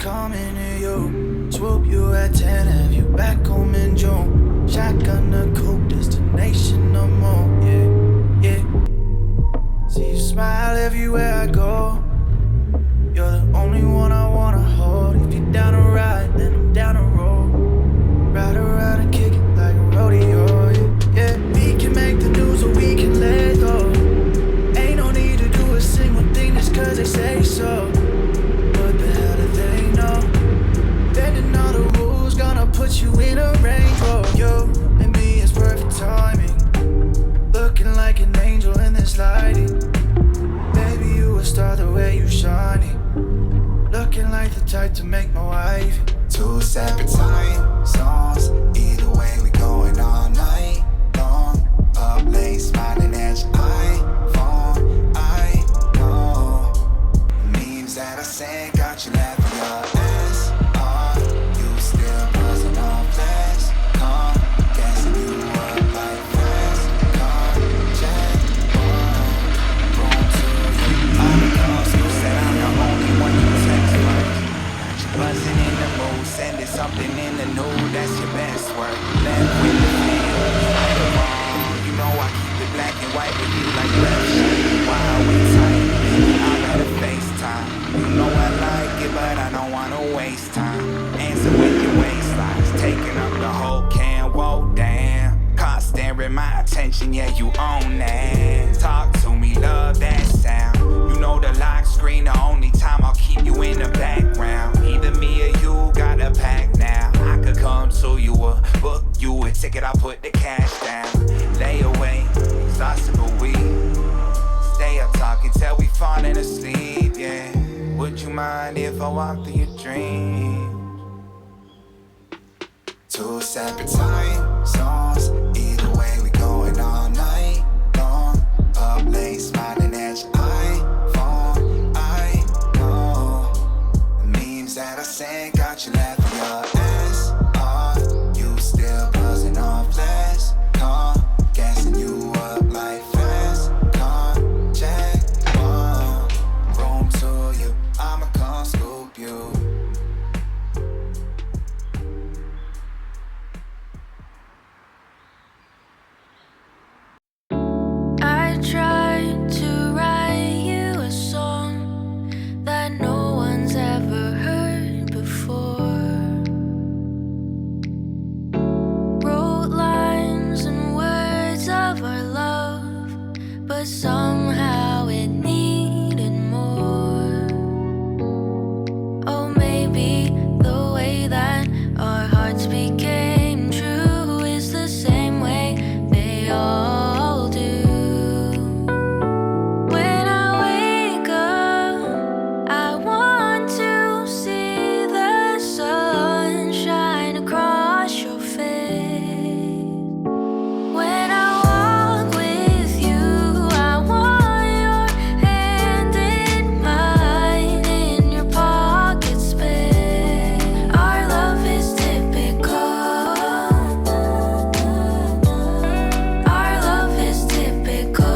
coming to you. Swoop you at 10, have you back home in June. Shotgun the coupe, destination no more. Yeah, yeah. See you smile everywhere I go. You're the only one I wanna hold. If you're down to ride, then I'm down to roll. Ride around and kick it like a rodeo. Yeah, yeah. We can make the news or we can let go. Ain't no need to do a single thing just cause they say so. What the hell do they know? Bending all the rules, gonna put you in a range. Oh, you and me is perfect timing. Looking like an angel in this lighting. Baby, you a star the way you shining. Looking like the type to make my wife. Two separate time zones. Either way, we going all night long. Up late, smiling at your iPhone. I know the memes that I sent got you laughing your ass off. You still buzzing on flash. Come, guessing you up like fast. Come, check one. Room 2. I'm a cause who said I'm the only one you text first. Buzzing in the mood, sending something in the nude, that's your best work. Left with the feel, right or wrong. You know I keep it black and white with you like left shirt. While we tight, I better FaceTime. You know I like it, but I don't wanna waste time. Answer with your waistlines, taking up the whole can, whoa damn. Caught staring my attention, yeah you own that. Talk to me, love that sound. You know the lock screen, the only time I'll keep you in the background. Either me or you got a pack now. I could come to you or book you a ticket, I'll put the cash down. Lay away, exhausted but we stay up talking till we falling asleep, yeah. Would you mind if I walk through your dreams? Two separate time zones. Either way, we going all night long. Up late, smiling at your iPhone. I know the memes that I sent got you laughing your ass off. You still buzzing on flash. Come, gassing you up like fast. Come, check one. Room 2, you, I'ma come scoop you. I tried to write you a song that no one's ever heard before. Wrote lines and words of our love, but somehow it needed more. Oh, maybe the way that our hearts became true is the same way they all do. When I wake up, I want to see the sun shine across your face. When I walk with you, I want your hand in mine in your pocket space. Our love is typical. Our love is typical.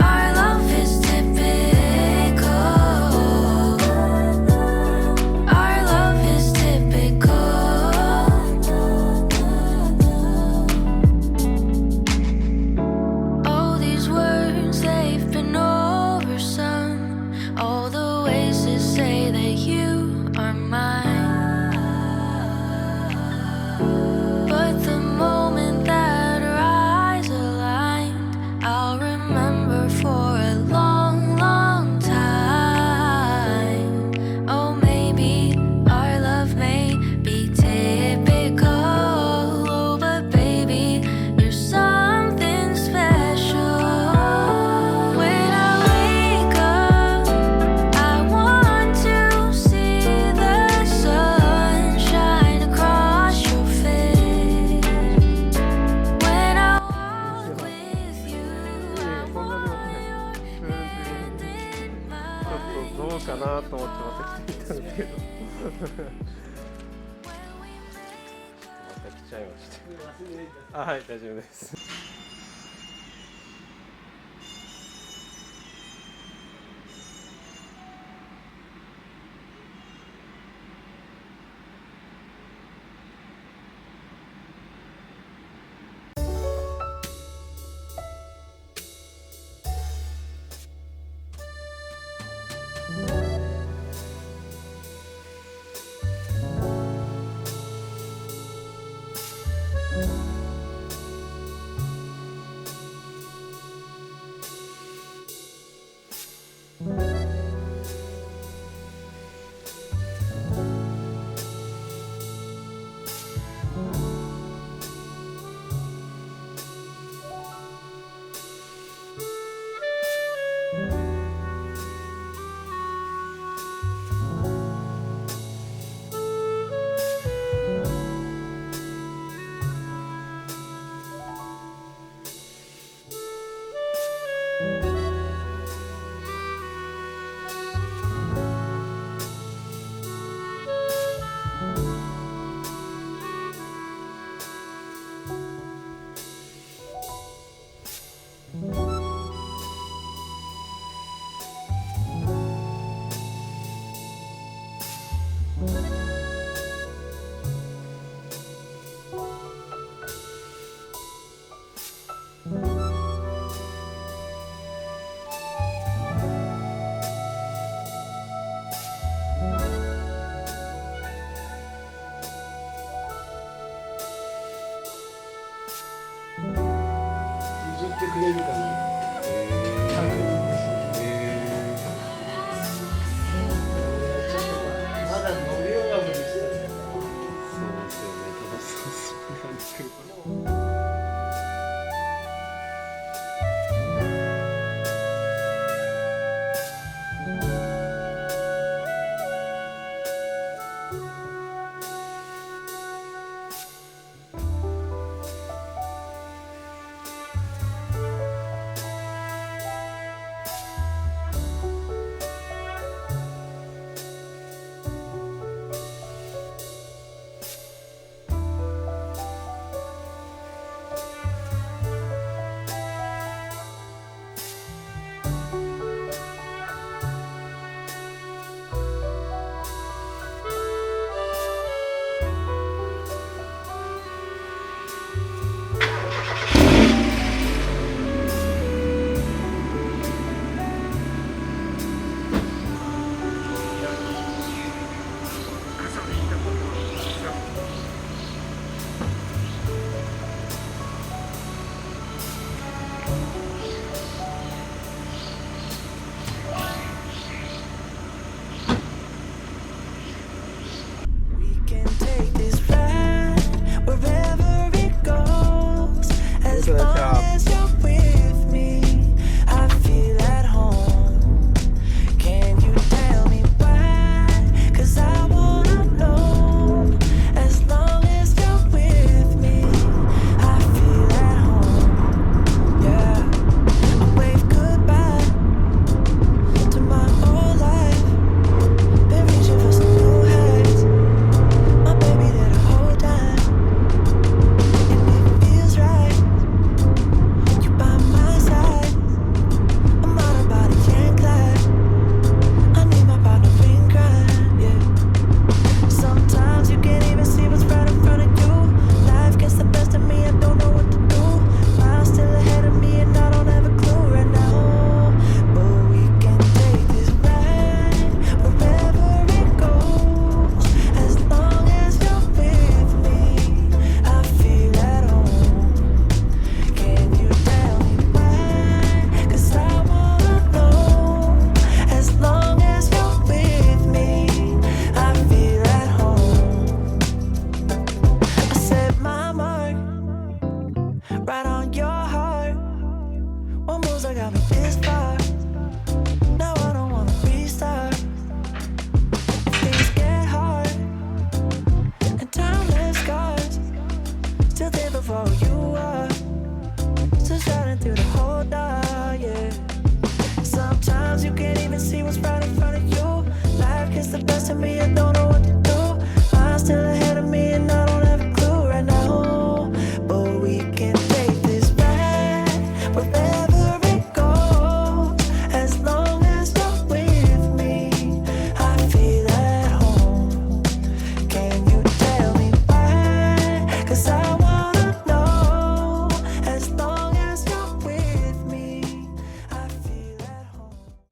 Our love is typical. Our love is typical. All these words, they've been oversung. All the ways to say that you are mine. But the moment that our eyes aligned, I'll remember for a long, long time. Oh, maybe our love may be typical. Oh, but baby, you're something special. When I wake up, I want to see the sun shine across your face. When I walk with you, I want your hand in ちょっとどうかなと思ってまた来てみたんですけどまた来ちゃいましたはい、大丈夫です。てくれるかな。まだ乗るような無理してる。そうですよね。ただそうなんですけど。To me